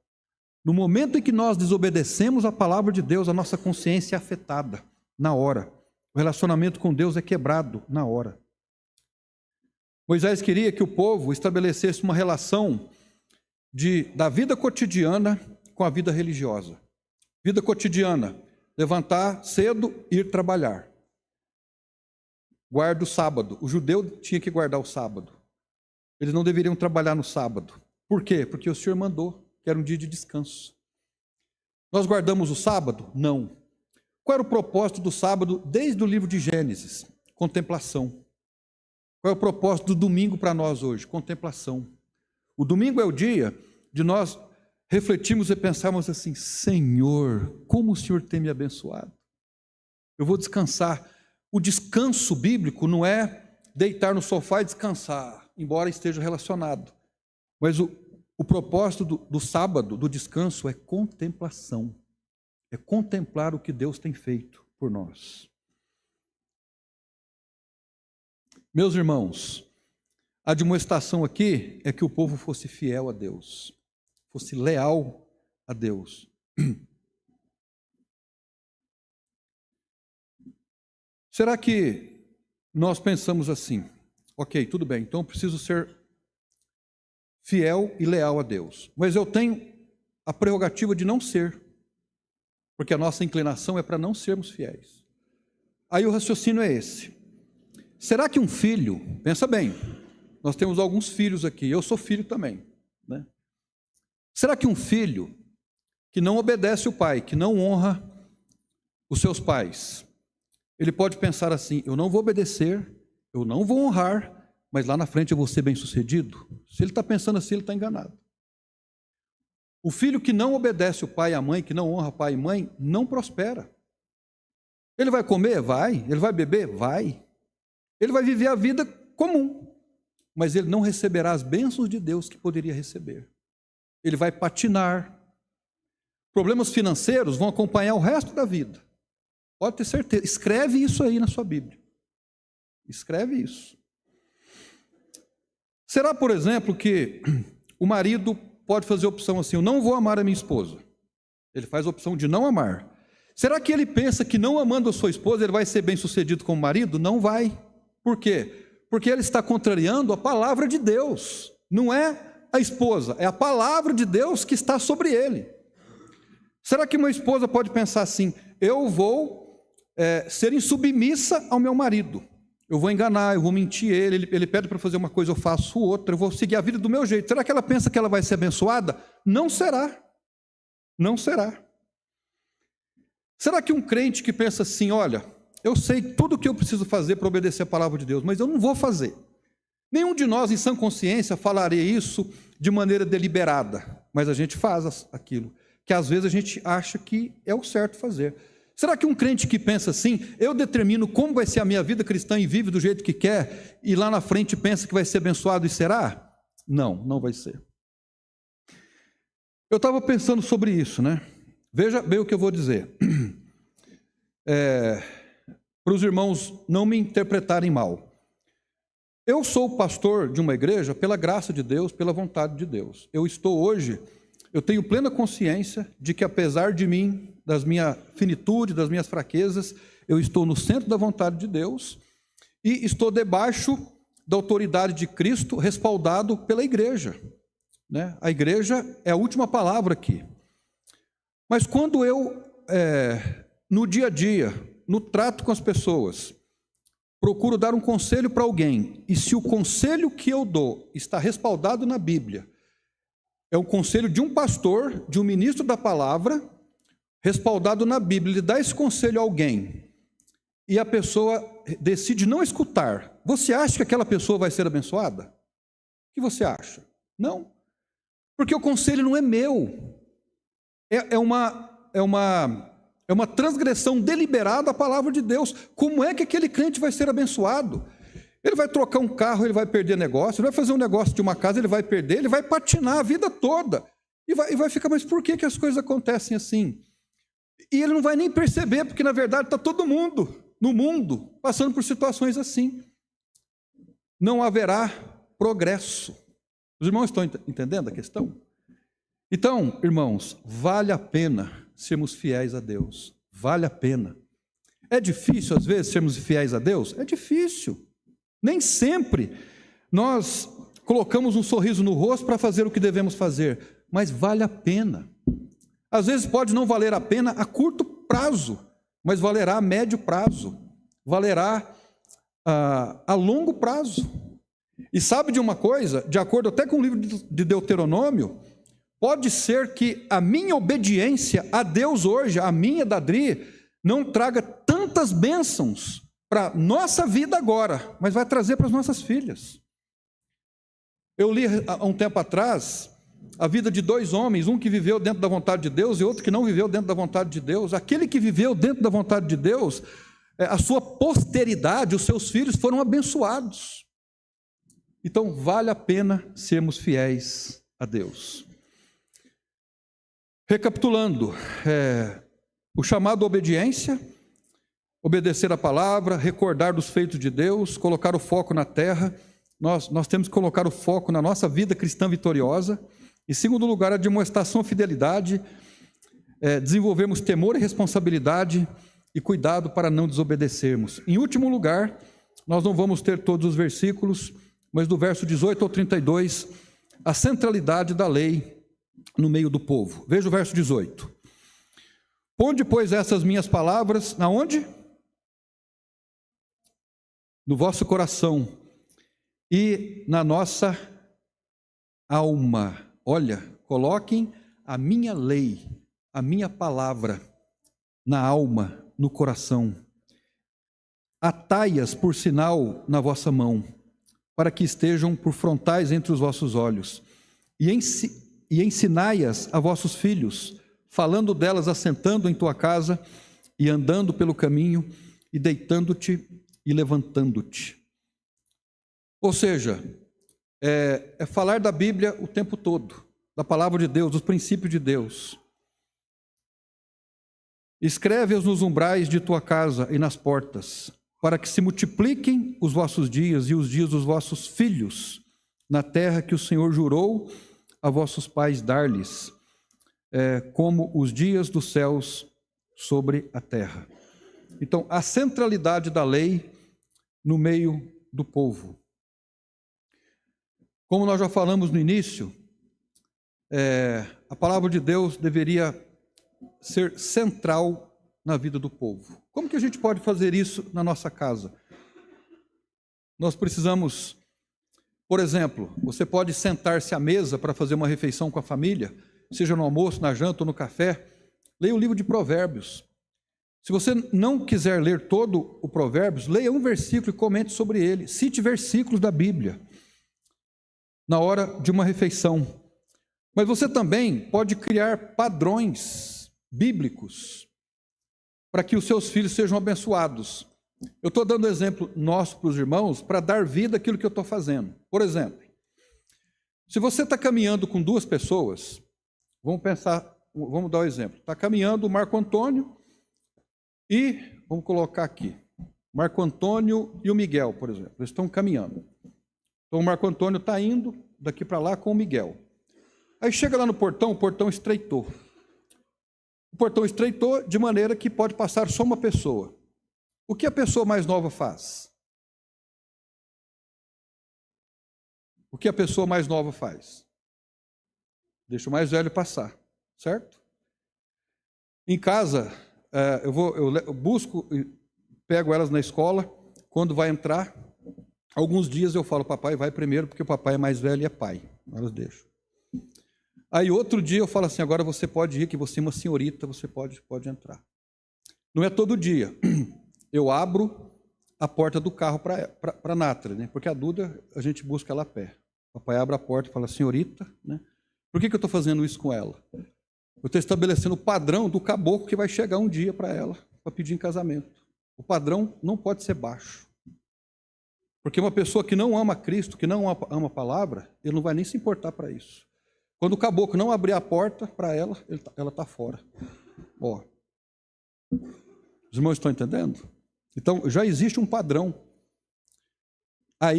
No momento em que nós desobedecemos a palavra de Deus, a nossa consciência é afetada na hora. O relacionamento com Deus é quebrado na hora. Moisés queria que o povo estabelecesse uma relação da vida cotidiana com a vida religiosa. Vida cotidiana, levantar cedo, ir trabalhar. Guarda o sábado. O judeu tinha que guardar o sábado. Eles não deveriam trabalhar no sábado. Por quê? Porque o Senhor mandou, que era um dia de descanso. Nós guardamos o sábado? Não. Qual era o propósito do sábado desde o livro de Gênesis? Contemplação. Qual é o propósito do domingo para nós hoje? Contemplação. O domingo é o dia de nós refletirmos e pensarmos assim: Senhor, como o Senhor tem me abençoado. Eu vou descansar. O descanso bíblico não é deitar no sofá e descansar, embora esteja relacionado. Mas o propósito do sábado, do descanso, é contemplação. É contemplar o que Deus tem feito por nós. Meus irmãos, a admoestação aqui é que o povo fosse fiel a Deus, fosse leal a Deus. Será que nós pensamos assim: ok, tudo bem, então eu preciso ser fiel e leal a Deus, mas eu tenho a prerrogativa de não ser, porque a nossa inclinação é para não sermos fiéis. Aí o raciocínio é esse: será que um filho, pensa bem, nós temos alguns filhos aqui, eu sou filho também, né? Será que um filho que não obedece o pai, que não honra os seus pais, ele pode pensar assim: eu não vou obedecer, eu não vou honrar, mas lá na frente eu vou ser bem-sucedido? Se ele está pensando assim, ele está enganado. O filho que não obedece o pai e a mãe, que não honra pai e mãe, não prospera. Ele vai comer? Vai. Ele vai beber? Vai. Ele vai viver a vida comum, mas ele não receberá as bênçãos de Deus que poderia receber. Ele vai patinar. Problemas financeiros vão acompanhar o resto da vida. Pode ter certeza. Escreve isso aí na sua Bíblia. Escreve isso. Será, por exemplo, que o marido pode fazer a opção assim: eu não vou amar a minha esposa. Ele faz a opção de não amar. Será que ele pensa que não amando a sua esposa ele vai ser bem-sucedido como marido? Não vai. Por quê? Porque ele está contrariando a palavra de Deus. Não é a esposa, é a palavra de Deus que está sobre ele. Será que uma esposa pode pensar assim: eu vou ser insubmissa ao meu marido, eu vou enganar, eu vou mentir ele pede para fazer uma coisa, eu faço outra, eu vou seguir a vida do meu jeito? Será que ela pensa que ela vai ser abençoada? Não será. Não será. Será que um crente que pensa assim: olha, eu sei tudo o que eu preciso fazer para obedecer a palavra de Deus, mas eu não vou fazer. Nenhum de nós em sã consciência falaria isso de maneira deliberada, mas a gente faz aquilo que às vezes a gente acha que é o certo fazer. Será que um crente que pensa assim: eu determino como vai ser a minha vida cristã e vive do jeito que quer, e lá na frente pensa que vai ser abençoado e será? Não, não vai ser. Eu estava pensando sobre isso, né? Veja bem o que eu vou dizer. Para os irmãos não me interpretarem mal. Eu sou pastor de uma igreja pela graça de Deus, pela vontade de Deus. Eu tenho plena consciência de que, apesar de mim, da minha finitude, das minhas fraquezas, eu estou no centro da vontade de Deus e estou debaixo da autoridade de Cristo, respaldado pela igreja, né? A igreja é a última palavra aqui. Mas quando eu, no dia a dia, no trato com as pessoas, procuro dar um conselho para alguém, e se o conselho que eu dou está respaldado na Bíblia, é o conselho de um pastor, de um ministro da palavra, respaldado na Bíblia, ele dá esse conselho a alguém, e a pessoa decide não escutar, você acha que aquela pessoa vai ser abençoada? O que você acha? Não, porque o conselho não é meu, é uma transgressão deliberada à palavra de Deus. Como é que aquele crente vai ser abençoado? Ele vai trocar um carro, ele vai perder negócio. Ele vai fazer um negócio de uma casa, ele vai perder. Ele vai patinar a vida toda. E vai ficar, mas por que as coisas acontecem assim? E ele não vai nem perceber, porque na verdade está todo mundo no mundo passando por situações assim. Não haverá progresso. Os irmãos estão entendendo a questão? Então, irmãos, vale a pena sermos fiéis a Deus. Vale a pena. É difícil, às vezes, sermos fiéis a Deus? É difícil. Nem sempre nós colocamos um sorriso no rosto para fazer o que devemos fazer, mas vale a pena. Às vezes pode não valer a pena a curto prazo, mas valerá a médio prazo, valerá a longo prazo. E sabe de uma coisa? De acordo até com o livro de Deuteronômio, pode ser que a minha obediência a Deus hoje, a minha da Adri, não traga tantas bênçãos para a nossa vida agora, mas vai trazer para as nossas filhas. Eu li há um tempo atrás a vida de dois homens, um que viveu dentro da vontade de Deus e outro que não viveu dentro da vontade de Deus. Aquele que viveu dentro da vontade de Deus, a sua posteridade, os seus filhos foram abençoados. Então vale a pena sermos fiéis a Deus. Recapitulando, o chamado à obediência, obedecer a palavra, recordar dos feitos de Deus, colocar o foco na terra. Nós temos que colocar o foco na nossa vida cristã vitoriosa. Em segundo lugar, a demonstração de fidelidade, desenvolvermos temor e responsabilidade e cuidado para não desobedecermos. Em último lugar, nós não vamos ter todos os versículos, mas do verso 18 ao 32, a centralidade da lei no meio do povo. Veja o verso 18. Ponde, pois, essas minhas palavras, na onde? No vosso coração e na nossa alma. Olha, coloquem a minha lei, a minha palavra na alma, no coração. Atai-as por sinal na vossa mão, para que estejam por frontais entre os vossos olhos. E ensinai-as a vossos filhos, falando delas assentando em tua casa e andando pelo caminho e deitando-te e levantando-te. Ou seja, é falar da Bíblia o tempo todo, da palavra de Deus, dos princípios de Deus. Escreve-os nos umbrais de tua casa e nas portas, para que se multipliquem os vossos dias e os dias dos vossos filhos, na terra que o Senhor jurou a vossos pais dar-lhes, como os dias dos céus sobre a terra. Então, a centralidade da lei no meio do povo. Como nós já falamos no início, a palavra de Deus deveria ser central na vida do povo. Como que a gente pode fazer isso na nossa casa? Nós precisamos, por exemplo, você pode sentar-se à mesa para fazer uma refeição com a família, seja no almoço, na janta ou no café, leia o livro de Provérbios. Se você não quiser ler todo o Provérbios, leia um versículo e comente sobre ele. Cite versículos da Bíblia na hora de uma refeição. Mas você também pode criar padrões bíblicos para que os seus filhos sejam abençoados. Eu estou dando exemplo nosso para os irmãos para dar vida àquilo que eu estou fazendo. Por exemplo, se você está caminhando com duas pessoas, vamos dar um exemplo. Está caminhando o Marco Antônio e, vamos colocar aqui, Marco Antônio e o Miguel, por exemplo. Eles estão caminhando. Então o Marco Antônio está indo daqui para lá com o Miguel. Aí chega lá no portão, o portão estreitou. O portão estreitou de maneira que pode passar só uma pessoa. O que a pessoa mais nova faz? O que a pessoa mais nova faz? Deixa o mais velho passar, certo? Em casa, eu busco, pego elas na escola, quando vai entrar, alguns dias eu falo, papai vai primeiro, porque o papai é mais velho e é pai. Elas deixam. Aí outro dia eu falo assim, agora você pode ir, que você é uma senhorita, você pode entrar. Não é todo dia. Eu abro a porta do carro para a Nátra, né? Porque a Duda, a gente busca ela a pé. O papai abre a porta e fala, senhorita, né? Por que eu estou fazendo isso com ela? Eu estou estabelecendo o padrão do caboclo que vai chegar um dia para ela, para pedir em casamento. O padrão não pode ser baixo. Porque uma pessoa que não ama Cristo, que não ama a palavra, ele não vai nem se importar para isso. Quando o caboclo não abrir a porta para ela, ela está fora. Ó. Os irmãos estão entendendo? Então, já existe um padrão. A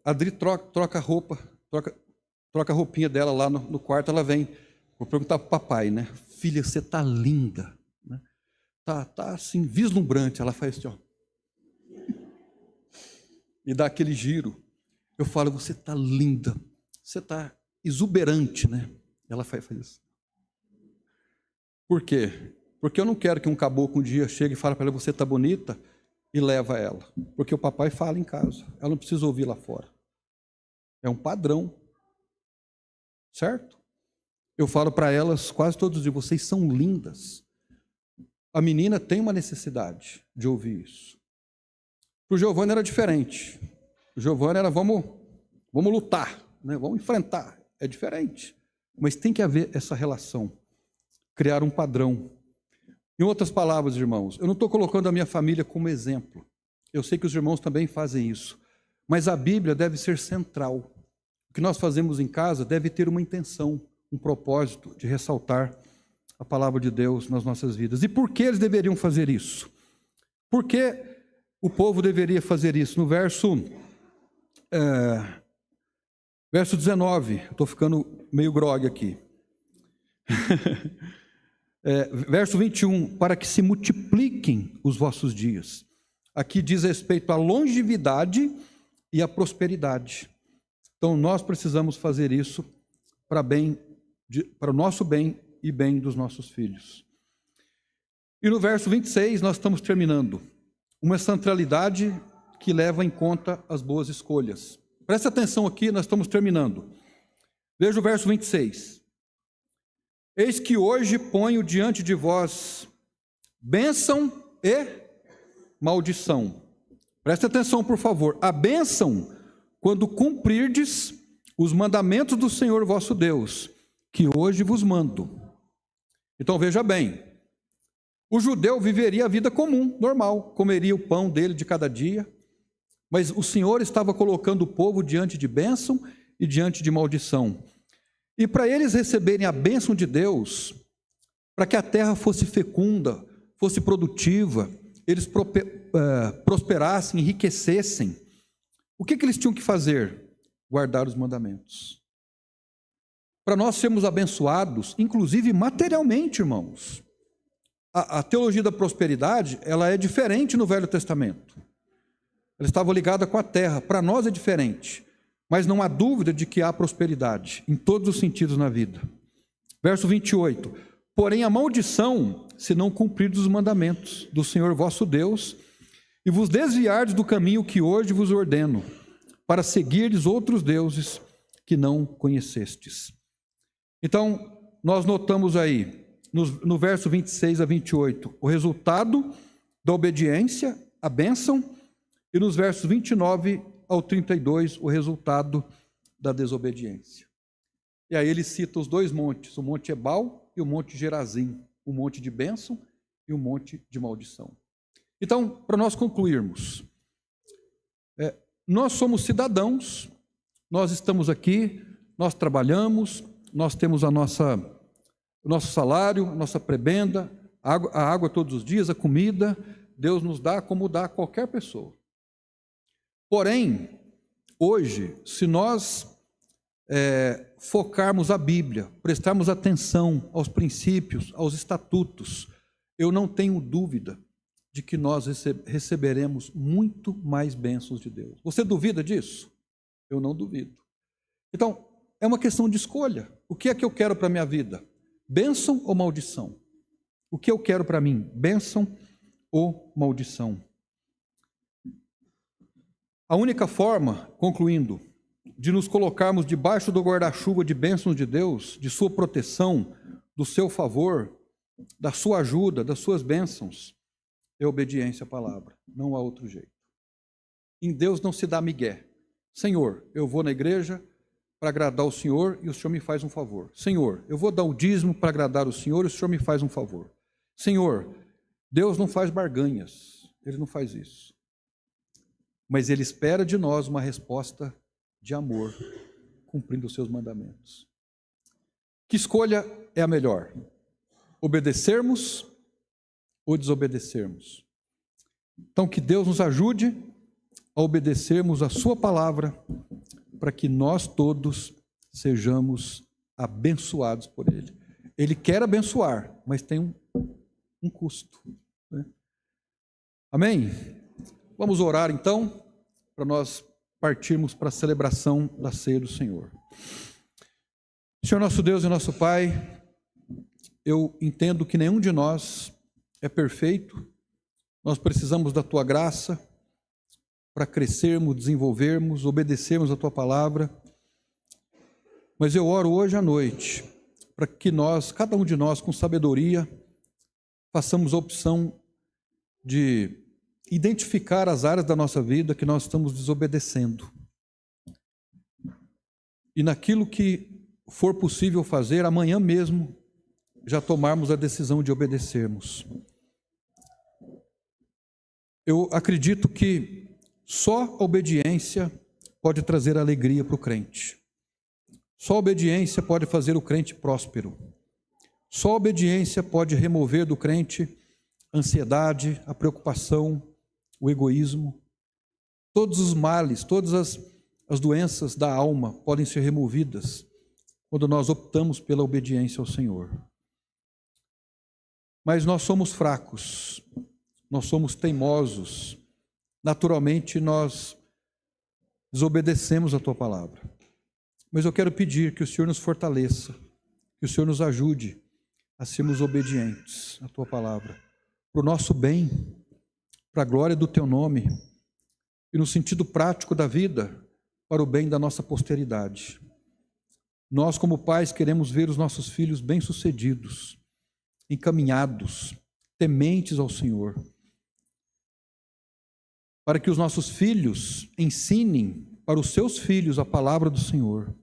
Adri troca roupa, troca a roupinha dela lá no quarto, ela vem. Vou perguntar para o papai, né? Filha, você está linda. Né? Tá assim, vislumbrante. Ela faz assim, ó. E dá aquele giro. Eu falo, você está linda. Você está exuberante, né? Ela faz isso. Por quê? Porque eu não quero que um caboclo um dia chegue e fale para ela, você está bonita, e leva ela. Porque o papai fala em casa. Ela não precisa ouvir lá fora. É um padrão. Certo? Eu falo para elas quase todos os dias, vocês são lindas. A menina tem uma necessidade de ouvir isso. Para o Giovanni era diferente. O Giovanni era, vamos lutar, né? Vamos enfrentar. É diferente. Mas tem que haver essa relação. Criar um padrão. Em outras palavras, irmãos, eu não estou colocando a minha família como exemplo. Eu sei que os irmãos também fazem isso. Mas a Bíblia deve ser central. O que nós fazemos em casa deve ter uma intenção, um propósito de ressaltar a palavra de Deus nas nossas vidas. E por que eles deveriam fazer isso? Por que o povo deveria fazer isso? No verso 19, estou ficando meio grogue aqui. Verso 21, para que se multipliquem os vossos dias. Aqui diz respeito à longevidade e à prosperidade. Então, nós precisamos fazer isso para o nosso bem e bem dos nossos filhos. E no verso 26, nós estamos terminando. Uma centralidade que leva em conta as boas escolhas. Presta atenção aqui, nós estamos terminando. Veja o verso 26. Eis que hoje ponho diante de vós bênção e maldição. Presta atenção, por favor. A bênção, quando cumprirdes os mandamentos do Senhor vosso Deus, que hoje vos mando. Então veja bem, o judeu viveria a vida comum, normal, comeria o pão dele de cada dia, mas o Senhor estava colocando o povo diante de bênção e diante de maldição. E para eles receberem a bênção de Deus, para que a terra fosse fecunda, fosse produtiva, eles prosperassem, enriquecessem, o que eles tinham que fazer? Guardar os mandamentos. Para nós sermos abençoados, inclusive materialmente, irmãos. A teologia da prosperidade, ela é diferente no Velho Testamento. Ela estava ligada com a terra. Para nós é diferente. Mas não há dúvida de que há prosperidade, em todos os sentidos na vida. Verso 28. Porém, a maldição, se não cumprirdes os mandamentos do Senhor vosso Deus, e vos desviardes do caminho que hoje vos ordeno, para seguirdes outros deuses que não conhecestes. Então, nós notamos aí, no verso 26 a 28, o resultado da obediência, a bênção, e nos versos 29 ao 32, o resultado da desobediência. E aí ele cita os dois montes, o Monte Ebal e o Monte Gerazim, o monte de bênção e o monte de maldição. Então, para nós concluirmos, nós somos cidadãos, nós estamos aqui, nós trabalhamos, nós temos o nosso salário, a nossa prebenda, a água todos os dias, a comida, Deus nos dá como dá a qualquer pessoa. Porém, hoje, se nós focarmos a Bíblia, prestarmos atenção aos princípios, aos estatutos, eu não tenho dúvida de que nós receberemos muito mais bênçãos de Deus. Você duvida disso? Eu não duvido. Então, é uma questão de escolha. O que é que eu quero para a minha vida? Bênção ou maldição? O que eu quero para mim? Bênção ou maldição? A única forma, concluindo, de nos colocarmos debaixo do guarda-chuva de bênçãos de Deus, de sua proteção, do seu favor, da sua ajuda, das suas bênçãos, é obediência à palavra. Não há outro jeito. Em Deus não se dá migué. Senhor, eu vou na igreja para agradar o Senhor e o Senhor me faz um favor. Senhor, eu vou dar o dízimo para agradar o Senhor e o Senhor me faz um favor. Senhor, Deus não faz barganhas. Ele não faz isso. mas Ele espera de nós uma resposta de amor, cumprindo os seus mandamentos. Que escolha é a melhor? Obedecermos ou desobedecermos? Então, que Deus nos ajude a obedecermos a sua palavra, para que nós todos sejamos abençoados por Ele. Ele quer abençoar, mas tem um custo, né? Amém? Vamos orar então, para nós partirmos para a celebração da ceia do Senhor. Senhor nosso Deus e nosso Pai, eu entendo que nenhum de nós é perfeito, nós precisamos da Tua graça para crescermos, desenvolvermos, obedecermos a Tua palavra, mas eu oro hoje à noite para que nós, cada um de nós com sabedoria, façamos a opção de identificar as áreas da nossa vida que nós estamos desobedecendo. E naquilo que for possível fazer, amanhã mesmo, já tomarmos a decisão de obedecermos. Eu acredito que só a obediência pode trazer alegria para o crente. Só a obediência pode fazer o crente próspero. Só a obediência pode remover do crente a ansiedade, a preocupação, o egoísmo. Todos os males, todas as doenças da alma podem ser removidas quando nós optamos pela obediência ao Senhor. Mas nós somos fracos, nós somos teimosos, naturalmente nós desobedecemos a Tua palavra. Mas eu quero pedir que o Senhor nos fortaleça, que o Senhor nos ajude a sermos obedientes à Tua palavra, para o nosso bem, para a glória do Teu nome, e no sentido prático da vida, para o bem da nossa posteridade. Nós, como pais, queremos ver os nossos filhos bem-sucedidos, encaminhados, tementes ao Senhor, para que os nossos filhos ensinem para os seus filhos a palavra do Senhor,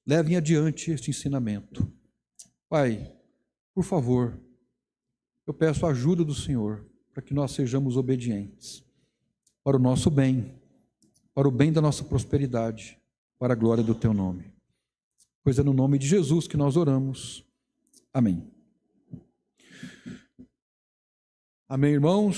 levem adiante este ensinamento. Pai, por favor, eu peço a ajuda do Senhor, para que nós sejamos obedientes, para o nosso bem, para o bem da nossa prosperidade, para a glória do Teu nome. Pois é no nome de Jesus que nós oramos. Amém. Amém, irmãos.